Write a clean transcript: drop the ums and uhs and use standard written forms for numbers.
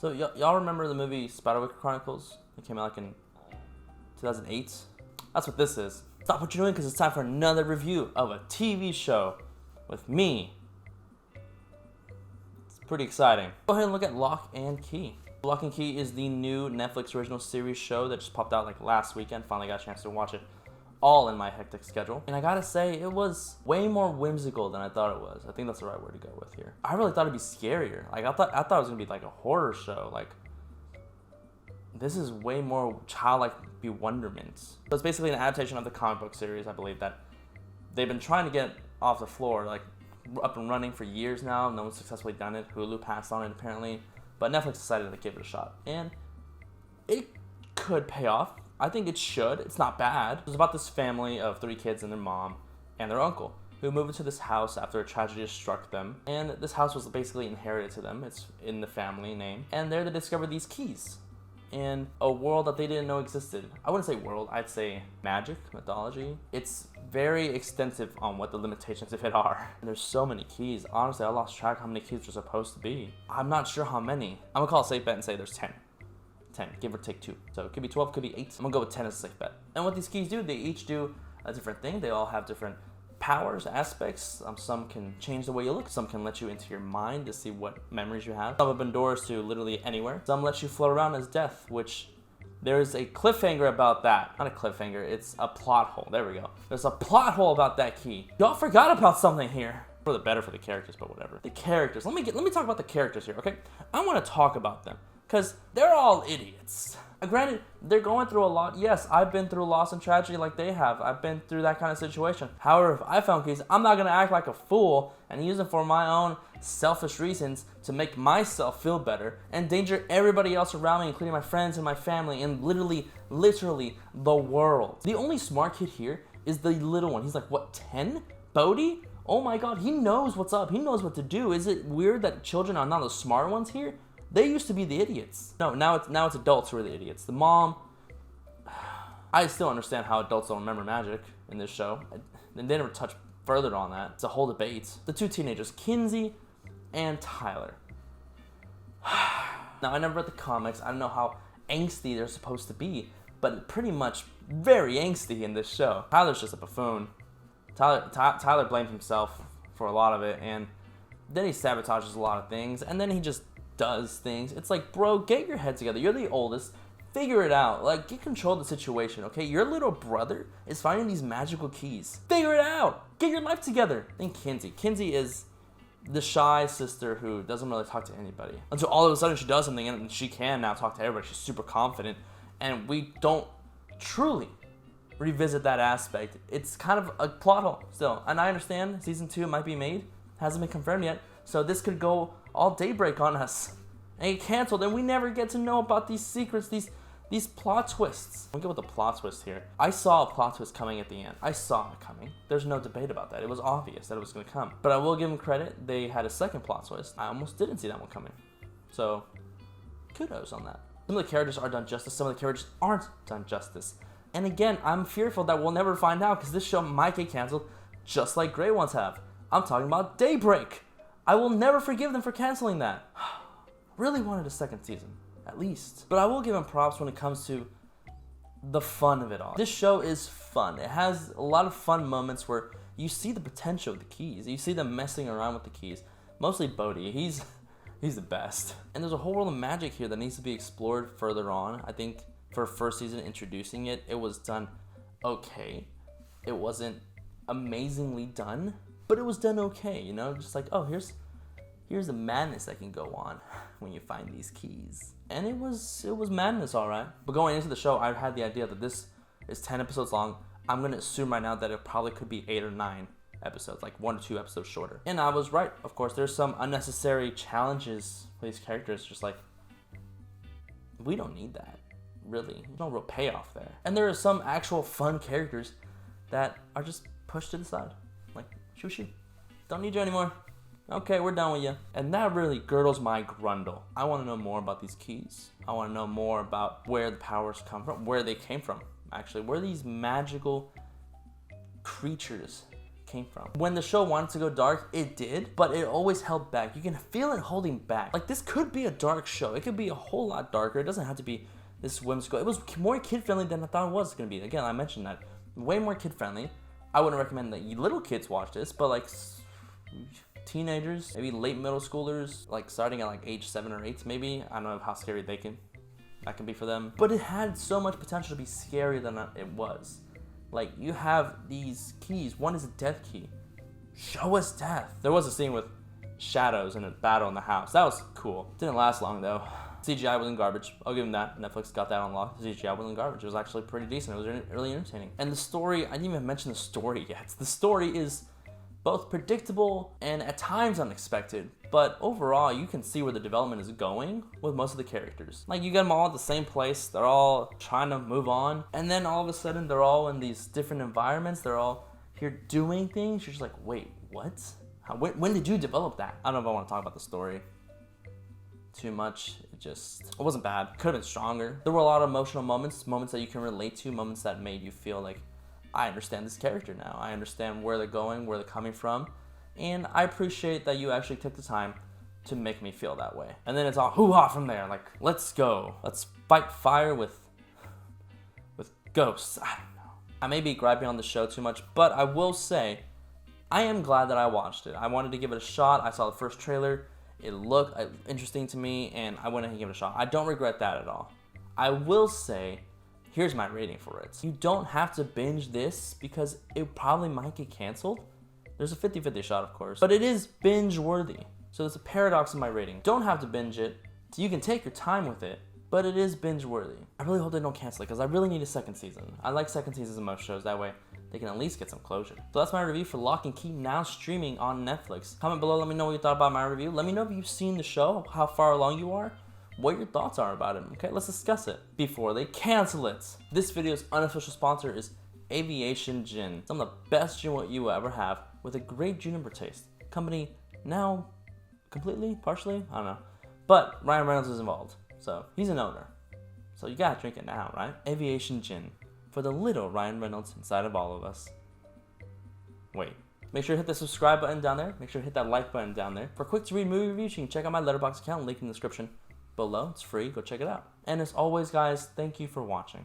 So y'all remember the movie Spiderwick Chronicles? It came out like in 2008. That's what this is. Stop what you're doing because it's time for another review of a TV show with me. It's pretty exciting. Go ahead and look at Locke and Key. Locke and Key is the new Netflix original series show that just popped out like last weekend. Finally got a chance to watch it all in my hectic schedule. And I gotta say, it was way more whimsical than I thought it was. I think that's the right word to go with here. I really thought it'd be scarier. Like I thought it was gonna be like a horror show. Like this is way more childlike bewilderment. So it's basically an adaptation of the comic book series, I believe, that they've been trying to get off the floor, like up and running for years now. No one's successfully done it. Hulu passed on it apparently, but Netflix decided to give it a shot. And it could pay off. I think it should. It's not bad. It's about this family of 3 kids and their mom and their uncle who moved into this house after a tragedy has struck them. And this house was basically inherited to them. It's in the family name. And there they discovered these keys in a world that they didn't know existed. I wouldn't say world, I'd say magic, mythology. It's very extensive on what the limitations of it are. And there's so many keys. Honestly, I lost track how many keys there's supposed to be. I'm not sure how many. I'm gonna call a safe bet and say there's 10. 10, give or take 2. So it could be 12, could be 8. I'm gonna go with 10 as a safe bet. And what these keys do, they each do a different thing. They all have different powers, aspects. Some can change the way you look. Some can let you into your mind to see what memories you have. Some open doors to literally anywhere. Some let you float around as death, which there's a cliffhanger about that. Not a cliffhanger, it's a plot hole. There we go. There's a plot hole about that key. Y'all forgot about something here. For the better for the characters, but whatever. The characters. Let me talk about the characters here, okay? I want to talk about them because they're all idiots. Granted, they're going through a lot. Yes, I've been through loss and tragedy like they have. I've been through that kind of situation. However, if I found keys, I'm not going to act like a fool and use them for my own selfish reasons to make myself feel better, endanger everybody else around me, including my friends and my family, and literally the world. The only smart kid here is the little one. He's like, what, 10? Bodhi? Oh my god, he knows what's up. He knows what to do. Is it weird that children are not the smart ones here? They used to be the idiots. No, now it's adults who are the idiots. The mom, I still understand how adults don't remember magic in this show. And they never touch further on that. It's a whole debate. The 2 teenagers, Kinsey and Tyler. Now, I never read the comics. I don't know how angsty they're supposed to be, but pretty much very angsty in this show. Tyler's just a buffoon. Tyler blamed himself for a lot of it, and then he sabotages a lot of things, and then he just does things. It's like, bro, get your head together. You're the oldest. Figure it out. Like, get control of the situation, okay? Your little brother is finding these magical keys. Figure it out. Get your life together. Then Kinsey. Kinsey is the shy sister who doesn't really talk to anybody. Until all of a sudden she does something, and she can now talk to everybody. She's super confident, and we don't truly revisit that aspect. It's kind of a plot hole still. And I understand season 2 might be made. Hasn't been confirmed yet. So this could go all daybreak on us and get canceled, and we never get to know about these secrets, these plot twists. Let me go with the plot twist here. I saw a plot twist coming at the end. I saw it coming. There's no debate about that. It was obvious that it was going to come. But I will give them credit. They had a second plot twist. I almost didn't see that one coming. So kudos on that. Some of the characters are done justice. Some of the characters aren't done justice. And again, I'm fearful that we'll never find out because this show might get canceled just like Grey ones have. I'm talking about Daybreak. I will never forgive them for canceling that. Really wanted a second season, at least. But I will give them props when it comes to the fun of it all. This show is fun. It has a lot of fun moments where you see the potential of the keys. You see them messing around with the keys. Mostly Bodhi. He's the best. And there's a whole world of magic here that needs to be explored further on. I think for first season introducing it, it was done okay. It wasn't amazingly done, but it was done okay, you know? Just like, oh, here's the madness that can go on when you find these keys. And it was madness, all right. But going into the show, I had the idea that this is 10 episodes long. I'm going to assume right now that it probably could be 8 or 9 episodes, like 1 or 2 episodes shorter. And I was right. Of course, there's some unnecessary challenges for these characters. Just like, we don't need that, really. There's no real payoff there. And there are some actual fun characters that are just pushed to the side. Like, shoo. Don't need you anymore. Okay, we're done with you. And that really girdles my grundle. I want to know more about these keys. I want to know more about where the powers come from, where they came from, actually. Where these magical creatures came from. When the show wanted to go dark, it did, but it always held back. You can feel it holding back. Like, this could be a dark show. It could be a whole lot darker. It doesn't have to be this whimsical. It was more kid-friendly than I thought it was going to be. Again, I mentioned that. Way more kid-friendly. I wouldn't recommend that you little kids watch this, but like teenagers, maybe late middle schoolers, like starting at like age 7 or 8 maybe. I don't know how scary that can be for them. But it had so much potential to be scarier than it was. Like, you have these keys. One is a death key. Show us death. There was a scene with shadows and a battle in the house. That was cool. Didn't last long though. CGI wasn't garbage. I'll give them that. Netflix got that on lock. CGI wasn't garbage. It was actually pretty decent. It was really entertaining. And the story, I didn't even mention the story yet. The story is both predictable and at times unexpected, but overall you can see where the development is going with most of the characters. Like, you get them all at the same place, they're all trying to move on, and then all of a sudden they're all in these different environments, they're all here doing things. You're just like, wait, what? When did you develop that? I don't know if I want to talk about the story too much. It wasn't bad. Could have been stronger. There were a lot of emotional moments that you can relate to, moments that made you feel like, I understand this character now. I understand where they're going, where they're coming from, and I appreciate that you actually took the time to make me feel that way. And then it's all hoo-ha from there, like, let's go. Let's fight fire with ghosts. I don't know. I may be griping on the show too much, but I will say, I am glad that I watched it. I wanted to give it a shot. I saw the first trailer. It looked interesting to me, and I went ahead and gave it a shot. I don't regret that at all. I will say, here's my rating for it. You don't have to binge this because it probably might get canceled. There's a 50-50 shot, of course, but it is binge worthy. So there's a paradox in my rating. Don't have to binge it. You can take your time with it, but it is binge worthy. I really hope they don't cancel it because I really need a second season. I like second seasons in most shows. That way they can at least get some closure. So that's my review for Locke and Key, now streaming on Netflix. Comment below, let me know what you thought about my review. Let me know if you've seen the show, how far along you are, what your thoughts are about it. Okay, let's discuss it before they cancel it. This video's unofficial sponsor is Aviation Gin. Some of the best gin you will ever have with a great juniper taste. Company now completely, partially, I don't know. But Ryan Reynolds is involved, so he's an owner. So you gotta drink it now, right? Aviation Gin, for the little Ryan Reynolds inside of all of us. Wait. Make sure to hit the subscribe button down there. Make sure to hit that like button down there. For quick to read movie reviews, you can check out my Letterboxd account, link in the description below. It's free, go check it out. And as always, guys, thank you for watching.